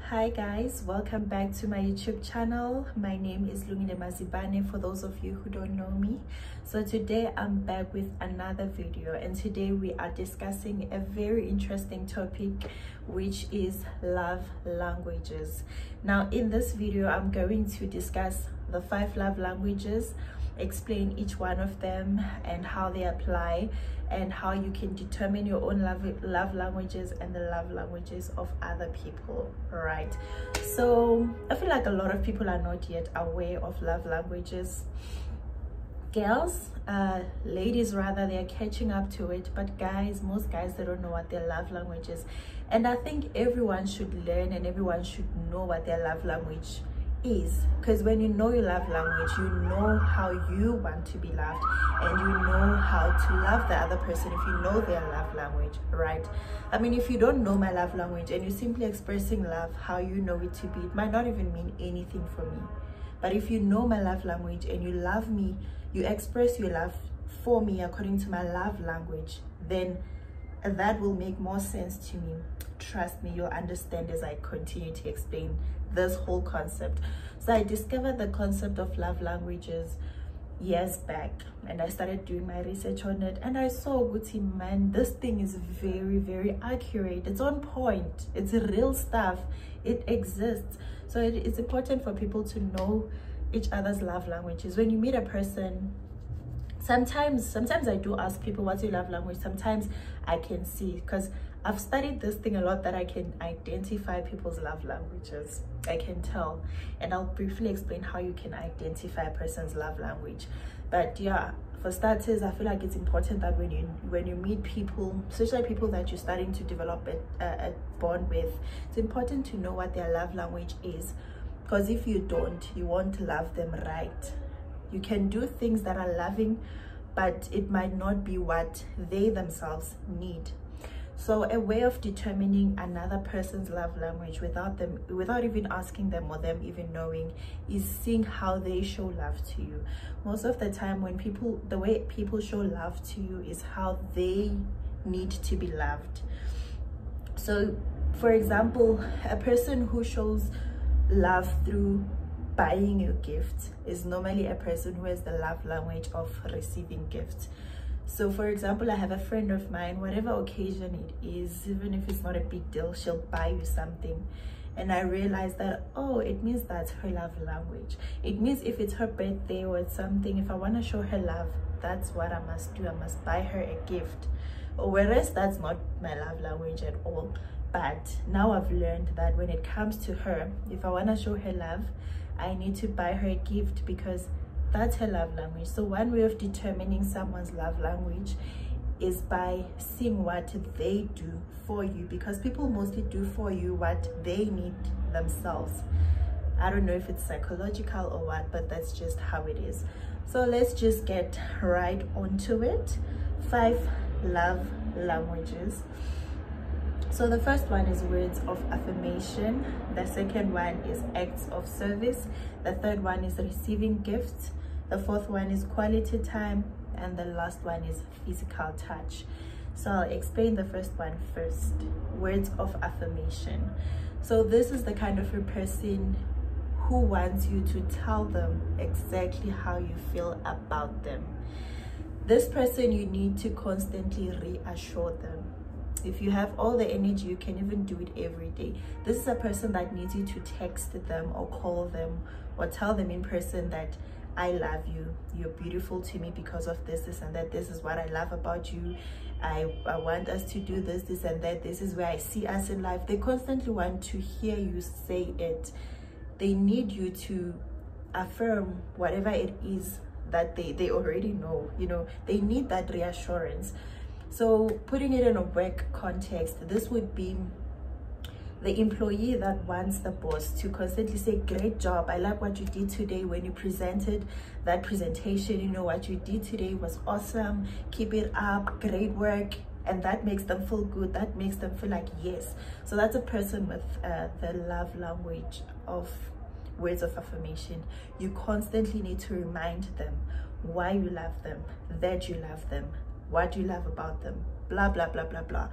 Hi guys, welcome back to my YouTube channel. My name is Lungile Mazibane for those of you who don't know me. So today I'm back with another video, and today we are discussing a very interesting topic, which is love languages. Now in this video I'm going to discuss the 5 love languages, explain each one of them and how they apply, and how you can determine your own love languages and the love languages of other people. Right, so I feel like a lot of people are not yet aware of love languages. Girls, ladies rather, they're catching up to it, but guys, most guys, they don't know what their love language is. And I think everyone should learn and everyone should know what their love language is, because when you know your love language, you know how you want to be loved, and you know how to love the other person if you know their love language. Right, I mean, if you don't know my love language and you're simply expressing love how you know it to be, it might not even mean anything for me. But if you know my love language and you love me, you express your love for me according to my love language, then that will make more sense to me. Trust me, you'll understand as I continue to explain this whole concept. So I discovered the concept of love languages years back, and I started doing my research on it, and I saw, Guti, man, this thing is very accurate. It's on point. It's real stuff. It exists. So it's important for people to know each other's love languages. When you meet a person, sometimes I do ask people, what's your love language? Sometimes I can see, because I've studied this thing a lot, that I can identify people's love languages. I can tell, and I'll briefly explain how you can identify a person's love language. But yeah, for starters, I feel like it's important that when you meet people, especially people that you're starting to develop a bond with, it's important to know what their love language is, because if you don't, you won't love them right. You can do things that are loving, but it might not be what they themselves need. So a way of determining another person's love language without even asking them or them even knowing, is seeing how they show love to you. Most of the time, the way people show love to you is how they need to be loved. So for example, a person who shows love through buying you gifts is normally a person who has the love language of receiving gifts. So for example, I have a friend of mine, whatever occasion it is, even if it's not a big deal, she'll buy you something. And I realized that, oh, it means that's her love language. It means if it's her birthday or it's something, if I want to show her love, that's what I must do. I must buy her a gift. Or whereas that's not my love language at all. But now I've learned that when it comes to her, if I want to show her love, I need to buy her a gift, because that's her love language. So one way of determining someone's love language is by seeing what they do for you, because people mostly do for you what they need themselves. I don't know if it's psychological or what, but that's just how it is. So let's just get right onto it. 5 love languages. So the first one is words of affirmation. The second one is acts of service. The third one is receiving gifts. The fourth one is quality time. And the last one is physical touch. So I'll explain the first one first. Words of affirmation. So this is the kind of a person who wants you to tell them exactly how you feel about them. This person, you need to constantly reassure them. If you have all the energy, you can even do it every day. This is a person that needs you to text them or call them or tell them in person that I love you, you're beautiful to me because of this and that, this is what I love about you, I want us to do this and that, this is where I see us in life. They constantly want to hear you say it. They need you to affirm whatever it is that they already know. You know, they need that reassurance. So putting it in a work context, this would be the employee that wants the boss to constantly say, great job, I like what you did today when you presented that presentation, you know, what you did today was awesome, keep it up, great work. And that makes them feel good, that makes them feel like yes. So that's a person with the love language of words of affirmation. You constantly need to remind them why you love them, that you love them, what you love about them, blah blah blah blah blah.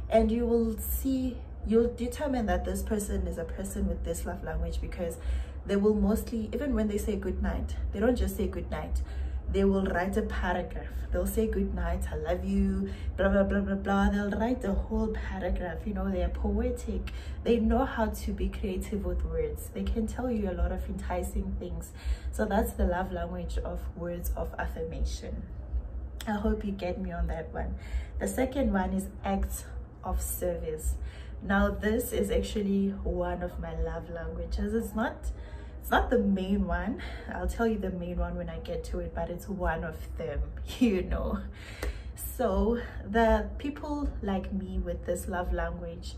And you will see you'll determine that this person is a person with this love language, because they will mostly, even when they say good night, they don't just say good night. They will write a paragraph. They'll say good night, I love you, blah blah blah blah blah. They'll write a whole paragraph. You know, they are poetic. They know how to be creative with words. They can tell you a lot of enticing things. So that's the love language of words of affirmation. I hope you get me on that one. The second one is acts of service. Now this is actually one of my love languages. It's not the main one. I'll tell you the main one when I get to it, but it's one of them, you know. So the people like me with this love language,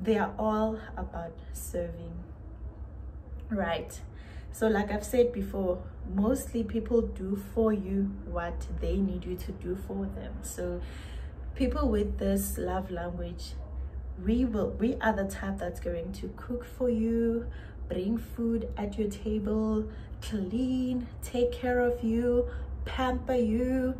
they are all about serving, right? So like I've said before, mostly people do for you what they need you to do for them. So people with this love language, we are the type that's going to cook for you, bring food at your table, clean, take care of you, pamper you.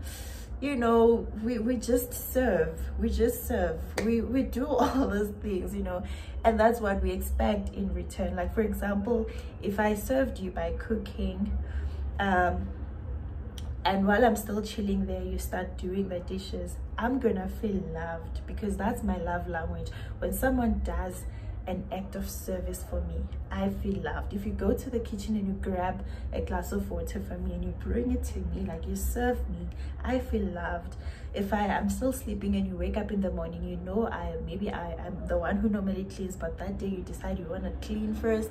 You know, we just serve. We do all those things, you know, and that's what we expect in return. Like, for example, if I served you by cooking, and while I'm still chilling there, you start doing the dishes, I'm gonna feel loved, because that's my love language. When someone does an act of service for me, I feel loved. If you go to the kitchen and you grab a glass of water for me and you bring it to me, like you serve me, I feel loved. If I am still sleeping and you wake up in the morning, you know, maybe I am the one who normally cleans, but that day you decide you want to clean first,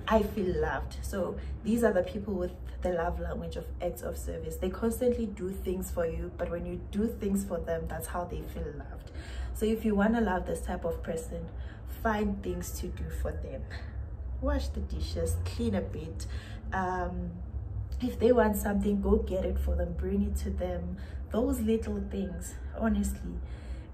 I feel loved. So these are the people with the love language of acts of service. They constantly do things for you, but when you do things for them, that's how they feel loved. So if you want to love this type of person, find things to do for them. Wash the dishes, clean a bit. If they want something, go get it for them, bring it to them. Those little things, honestly.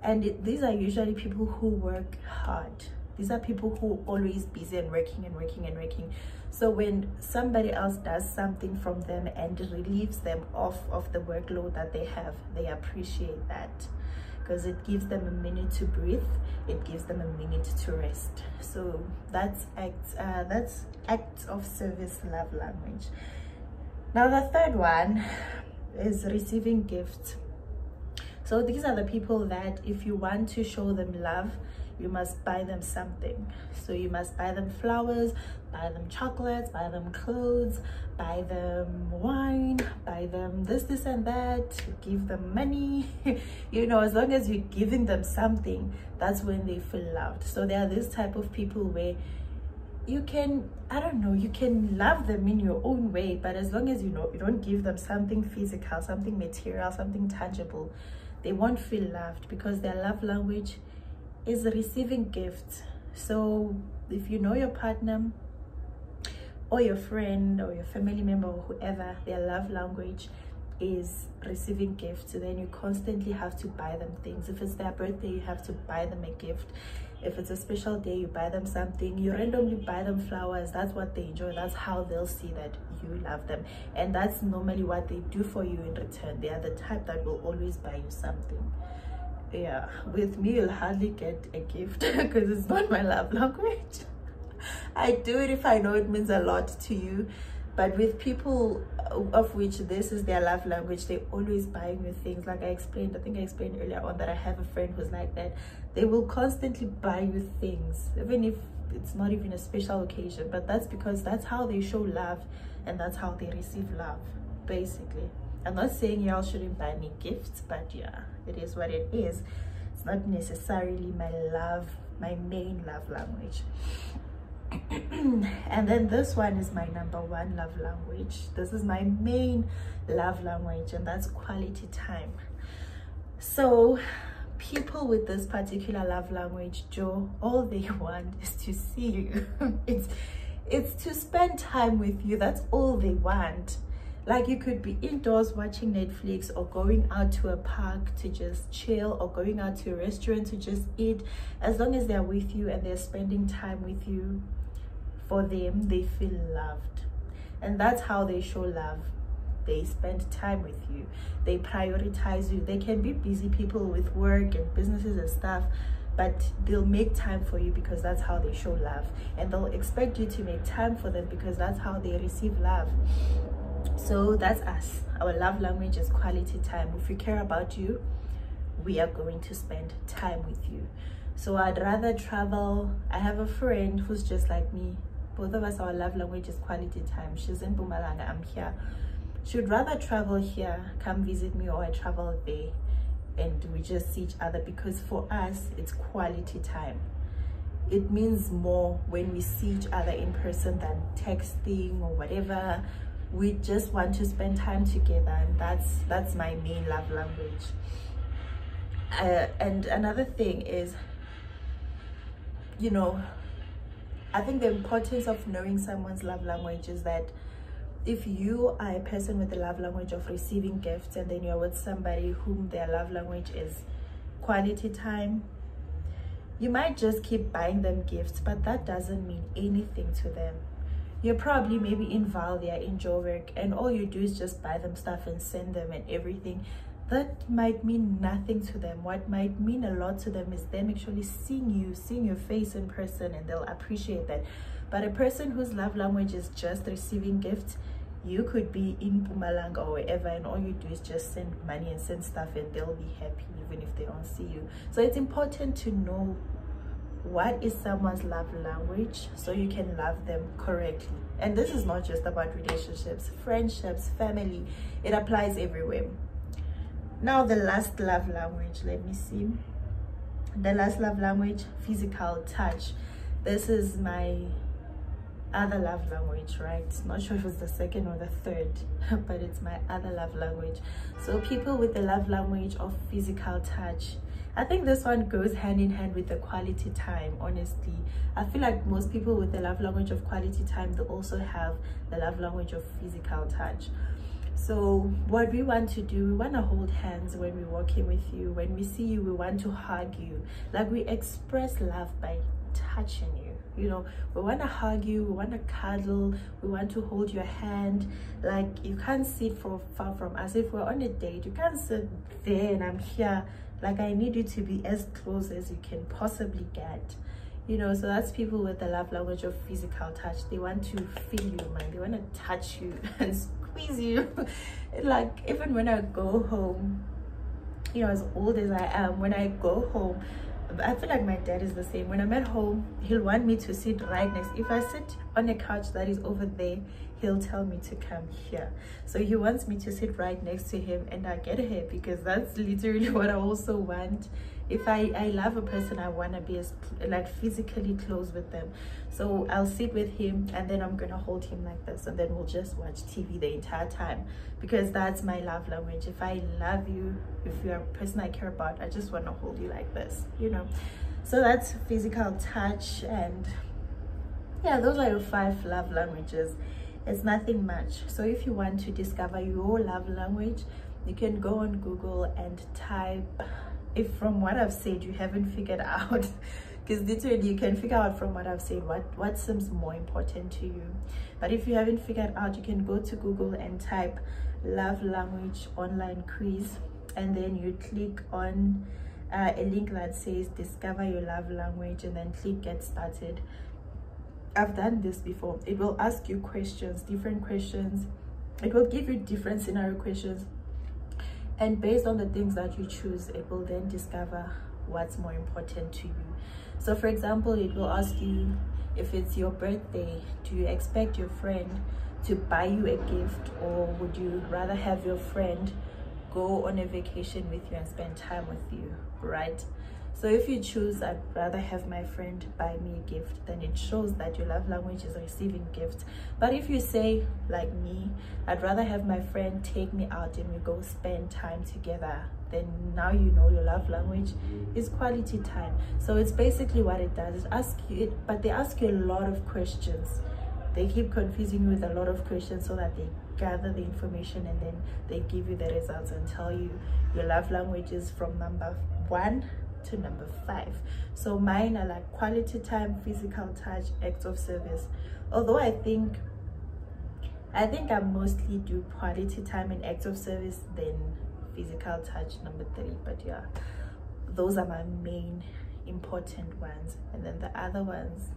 And these are usually people who work hard. These are people who are always busy and working and working and working. So when somebody else does something from them and relieves them of the workload that they have, they appreciate that, because it gives them a minute to breathe, it gives them a minute to rest. So that's acts of service love language. Now the third one is receiving gifts. So these are the people that if you want to show them love, you must buy them something. So you must buy them flowers, buy them chocolates, buy them clothes, buy them wine, buy them this and that, give them money. You know, as long as you're giving them something, that's when they feel loved. So there are this type of people where you can, I don't know, you can love them in your own way, but as long as you know you don't give them something physical, something material, something tangible, they won't feel loved, because their love language is receiving gifts. So if you know your partner or your friend or your family member or whoever, their love language is receiving gifts, then you constantly have to buy them things. If it's their birthday, you have to buy them a gift. If it's a special day, you buy them something. You randomly buy them flowers. That's what they enjoy. That's how they'll see that you love them, and that's normally what they do for you in return. They are the type that will always buy you something. Yeah, with me you'll hardly get a gift because it's not my love language. I do it if I know it means a lot to you, but with people of which this is their love language, they always buy me things. Like I think I explained earlier on that I have a friend who's like that. They will constantly buy you things, even if it's not even a special occasion, but that's because that's how they show love and that's how they receive love, basically. I'm not saying y'all shouldn't buy me gifts, but yeah, it is what it is. It's not necessarily my main love language. And then this one is my number one love language. This is my main love language, and that's quality time. So people with this particular love language, Joe, all they want is to see you. It's to spend time with you. That's all they want. Like, you could be indoors watching Netflix, or going out to a park to just chill, or going out to a restaurant to just eat. As long as they're with you and they're spending time with you, for them, they feel loved. And that's how they show love. They spend time with you. They prioritize you. They can be busy people with work and businesses and stuff, but they'll make time for you because that's how they show love, and they'll expect you to make time for them because that's how they receive love. So that's us. Our love language is quality time. If we care about you, we are going to spend time with you. So I'd rather travel. I have a friend who's just like me. Both of us, our love language is quality time. She's in Mpumalanga, I'm here. She'd rather travel here, come visit me, or I travel there and we just see each other, because for us it's quality time. It means more when we see each other in person than texting or whatever. We just want to spend time together, and that's my main love language. And another thing is, you know, I think the importance of knowing someone's love language is that if you are a person with the love language of receiving gifts, and then you're with somebody whom their love language is quality time, you might just keep buying them gifts, but that doesn't mean anything to them. You're probably maybe in Val, they're in Joburg, and all you do is just buy them stuff and send them and everything. That might mean nothing to them. What might mean a lot to them is them actually seeing your face in person, and they'll appreciate that. But a person whose love language is just receiving gifts, you could be in Mpumalanga or wherever, and all you do is just send money and send stuff, and they'll be happy even if they don't see you. So it's important to know what is someone's love language so you can love them correctly. And this is not just about relationships, friendships, family. It applies everywhere. Now the last love language, let me see. The last love language, physical touch. This is my other love language, right? Not sure if it's the second or the third, but it's my other love language. So people with the love language of physical touch, I think this one goes hand in hand with the quality time. Honestly, I feel like most people with the love language of quality time, they also have the love language of physical touch. So what we want to do, we want to hold hands when we're walking with you. When we see you, we want to hug you. Like, we express love by touching you. You know, we want to hug you, we want to cuddle, we want to hold your hand. Like, you can't sit far from us. If we're on a date, you can't sit there and I'm here. Like, I need you to be as close as you can possibly get. You know, so that's people with the love language of physical touch. They want to feel you, man. They want to touch you and squeeze you. Like, even when I go home, you know, as old as I am, when I go home, I feel like my dad is the same. When I'm at home, he'll want me to sit right next. If I sit on a couch that is over there, he'll tell me to come here. So he wants me to sit right next to him, and I get here because that's literally what I also want. If I love a person, I want to be as like physically close with them. So I'll sit with him, and then I'm gonna hold him like this, and then we'll just watch TV the entire time, because that's my love language. If I love you, if you're a person I care about, I just want to hold you like this, you know. So that's physical touch. And yeah, those are your 5 love languages. It's nothing much. So if you want to discover your love language, you can go on Google and type, if from what I've said you haven't figured out, because literally you can figure out from what I've said what seems more important to you. But if you haven't figured out, you can go to Google and type love language online quiz, and then you click on a link that says discover your love language, and then click get started. I've done this before. It will ask you questions, different questions. It will give you different scenario questions, and based on the things that you choose, it will then discover what's more important to you. So for example, it will ask you, if it's your birthday, do you expect your friend to buy you a gift, or would you rather have your friend go on a vacation with you and spend time with you, right? So if you choose, I'd rather have my friend buy me a gift, then it shows that your love language is receiving gifts. But if you say, like me, I'd rather have my friend take me out and we go spend time together, then now you know your love language is quality time. So it's basically what it does. But they ask you a lot of questions. They keep confusing you with a lot of questions so that they gather the information, and then they give you the results and tell you your love language is from number 1 to number 5. So mine are like quality time, physical touch, acts of service. Although I think I mostly do quality time and acts of service, then physical touch number 3. But yeah, those are my main important important ones, and then the other ones,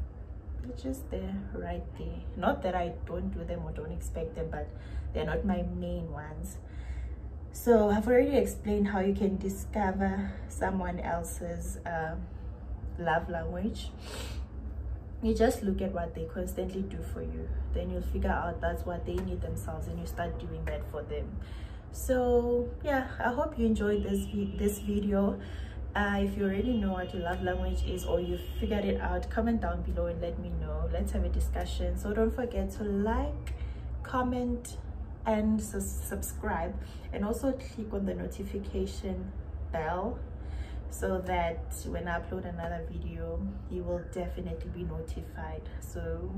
they're just there, right there. Not that I don't do them or don't expect them, but they're not my main ones. So I've already explained how you can discover someone else's love language. You just look at what they constantly do for you, then you'll figure out that's what they need themselves, and you start doing that for them. So yeah, I hope you enjoyed this video. If you already know what your love language is, or you figured it out, comment down below and let me know. Let's have a discussion. So don't forget to like, comment, and subscribe, and also click on the notification bell so that when I upload another video, you will definitely be notified. So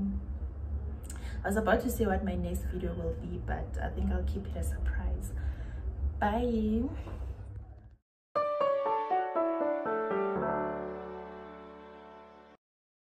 I was about to say what my next video will be, but I think I'll keep it a surprise. Bye.